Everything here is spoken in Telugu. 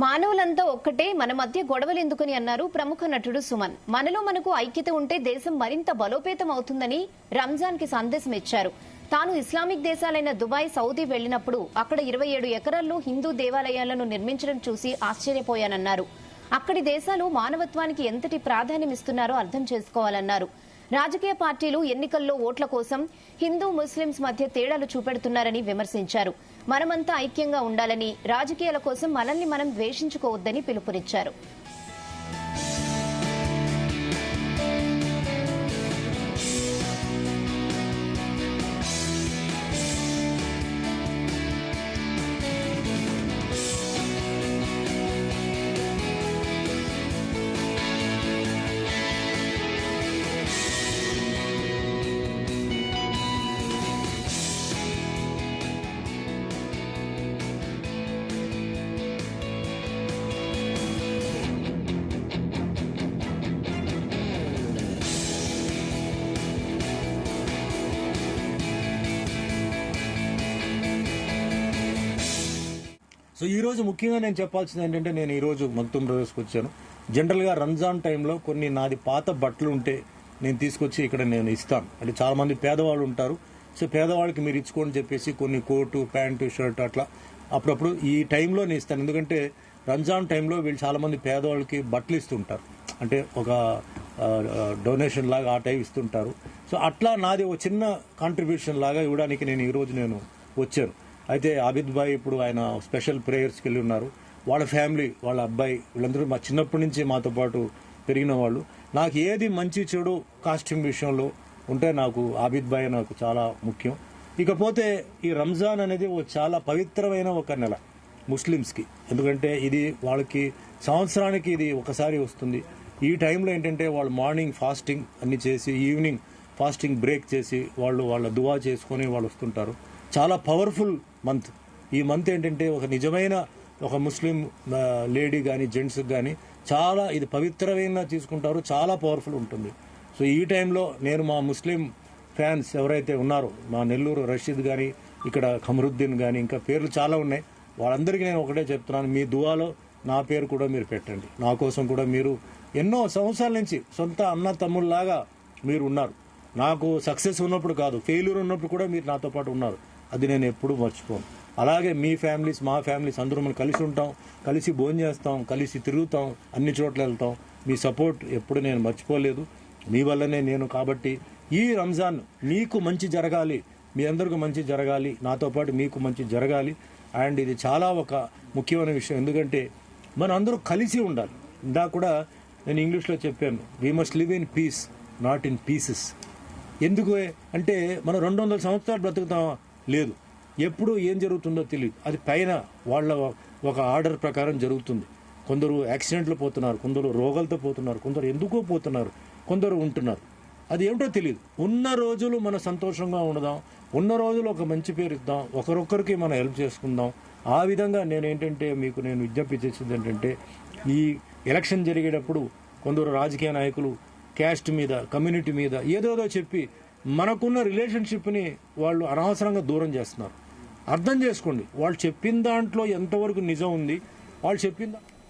మానవులంతా ఒక్కటే, మన మధ్య గొడవలెందుకని అన్నారు ప్రముఖ నటుడు సుమన్. మనలో మనకు ఐక్యత ఉంటే దేశం మరింత బలోపేతం అవుతుందని రంజాన్ కి సందేశం ఇచ్చారు. తాను ఇస్లామిక్ దేశాలైన దుబాయ్, సౌదీ వెళ్లినప్పుడు అక్కడ 27 ఎకరాల్లో హిందూ దేవాలయాలను నిర్మించడం చూసి ఆశ్చర్యపోయానన్నారు. అక్కడి దేశాలు మానవత్వానికి ఎంతటి ప్రాధాన్యమిస్తున్నారో అర్థం చేసుకోవాలన్నారు. రాజకీయ పార్టీలు ఎన్నికల్లో ఓట్ల కోసం హిందూ ముస్లింస్ మధ్య తేడాలు చూపెడుతున్నారని విమర్శించారు. మనమంతా ఐక్యంగా ఉండాలని, రాజకీయాల కోసం మనల్ని మనం ద్వేషించుకోవద్దని పిలుపునిచ్చారు. సో ఈ రోజు ముఖ్యంగా నేను చెప్పాల్సింది ఏంటంటే, నేను ఈ రోజు మక్తుమ్ బ్రదర్స్కి వచ్చాను. జనరల్గా రంజాన్ టైంలో కొన్ని నాది పాత బట్టలు ఉంటే నేను తీసుకొచ్చి ఇక్కడ నేను ఇస్తాను. అంటే చాలా మంది పేదవాళ్ళు ఉంటారు. సో పేదవాళ్ళకి మీరు ఇచ్చుకోని చెప్పేసి కొన్ని కోటు, ప్యాంటు, షర్ట్ అట్లా అప్పుడప్పుడు ఈ టైంలో నేను ఇస్తాను. ఎందుకంటే రంజాన్ టైంలో వీళ్ళు చాలా మంది పేదవాళ్ళకి బట్టలు ఇస్తుంటారు, అంటే ఒక డొనేషన్ లాగా ఆ టైం ఇస్తుంటారు. సో అట్లా నాది ఒక చిన్న కాంట్రిబ్యూషన్ లాగా ఇవ్వడానికి నేను ఈరోజు నేను వచ్చాను. అయితే ఆబిద్ భాయ్ ఇప్పుడు ఆయన స్పెషల్ ప్రేయర్స్కి వెళ్ళి ఉన్నారు. వాళ్ళ ఫ్యామిలీ, వాళ్ళ అబ్బాయి, వీళ్ళందరూ మా చిన్నప్పటి నుంచి మాతో పాటు పెరిగిన వాళ్ళు. నాకు ఏది మంచి చెడు కాస్ట్యూమ్ విషయంలో ఉంటే నాకు ఆబిద్ భాయ్ నాకు చాలా ముఖ్యం. ఇకపోతే ఈ రంజాన్ అనేది చాలా పవిత్రమైన ఒక నెల ముస్లిమ్స్కి. ఎందుకంటే ఇది వాళ్ళకి సంవత్సరానికి ఇది ఒకసారి వస్తుంది. ఈ టైంలో ఏంటంటే వాళ్ళు మార్నింగ్ ఫాస్టింగ్ అన్ని చేసి ఈవినింగ్ ఫాస్టింగ్ బ్రేక్ చేసి వాళ్ళు వాళ్ళ దువా చేసుకొని వాళ్ళు వస్తుంటారు. చాలా పవర్ఫుల్ మంత్. ఈ మంత్ ఏంటంటే ఒక నిజమైన ఒక ముస్లిం లేడీ కానీ జెంట్స్కి కానీ చాలా ఇది పవిత్రమైన తీసుకుంటారు, చాలా పవర్ఫుల్ ఉంటుంది. సో ఈ టైంలో నేను మా ముస్లిం ఫ్యాన్స్ ఎవరైతే ఉన్నారో, మా నెల్లూరు రషీద్ కానీ, ఇక్కడ ఖమరుద్దీన్ కానీ, ఇంకా పేర్లు చాలా ఉన్నాయి, వాళ్ళందరికీ నేను ఒకటే చెప్తున్నాను, మీ దువాలో నా పేరు కూడా మీరు పెట్టండి. నా కోసం కూడా మీరు ఎన్నో సంవత్సరాల నుంచి సొంత అన్న తమ్ముళ్ళలాగా మీరు ఉన్నారు. నాకు సక్సెస్ ఉన్నప్పుడు కాదు, ఫెయిల్యూర్ ఉన్నప్పుడు కూడా మీరు నాతో పాటు ఉన్నారు. అది నేను ఎప్పుడూ మర్చిపోను. అలాగే మీ ఫ్యామిలీస్, మా ఫ్యామిలీస్ అందరూ మనం కలిసి ఉంటాం, కలిసి భోజనం చేస్తాం, కలిసి తిరుగుతాం, అన్ని చోట్ల వెళ్తాం. మీ సపోర్ట్ ఎప్పుడు నేను మర్చిపోలేదు, మీ వల్లనే నేను. కాబట్టి ఈ రంజాన్ మీకు మంచి జరగాలి, మీ అందరికీ మంచి జరగాలి, నాతో పాటు మీకు మంచి జరగాలి. అండ్ ఇది చాలా ఒక ముఖ్యమైన విషయం, ఎందుకంటే మనం అందరూ కలిసి ఉండాలి. ఇందాక కూడా నేను ఇంగ్లీష్లో చెప్పాను, we must live in peace, not in pieces. ఎందుకు అంటే మనం 200 సంవత్సరాలు బ్రతుకుతాం లేదు, ఎప్పుడు ఏం జరుగుతుందో తెలియదు. అది పైన వాళ్ళ ఒక ఆర్డర్ ప్రకారం జరుగుతుంది. కొందరు యాక్సిడెంట్లు పోతున్నారు, కొందరు రోగాలతో పోతున్నారు, కొందరు ఎందుకో పోతున్నారు, కొందరు ఉంటున్నారు. అది ఏమిటో తెలియదు. ఉన్న రోజులు మనం సంతోషంగా ఉండదాం, ఉన్న రోజులు ఒక మంచి పేరు ఇద్దాం, ఒకరొకరికి మనం హెల్ప్ చేసుకుందాం. ఆ విధంగా నేను విజ్ఞప్తి చేసేది ఏంటంటే, ఈ ఎలక్షన్ జరిగేటప్పుడు కొందరు రాజకీయ నాయకులు క్యాస్ట్ మీద, కమ్యూనిటీ మీద ఏదోదో చెప్పి మనకున్న రిలేషన్షిప్ని వాళ్ళు అనవసరంగా దూరం చేస్తున్నారు. అర్థం చేసుకోండి, వాళ్ళు చెప్పిన దాంట్లో ఎంతవరకు నిజం ఉంది, వాళ్ళు చెప్పిందా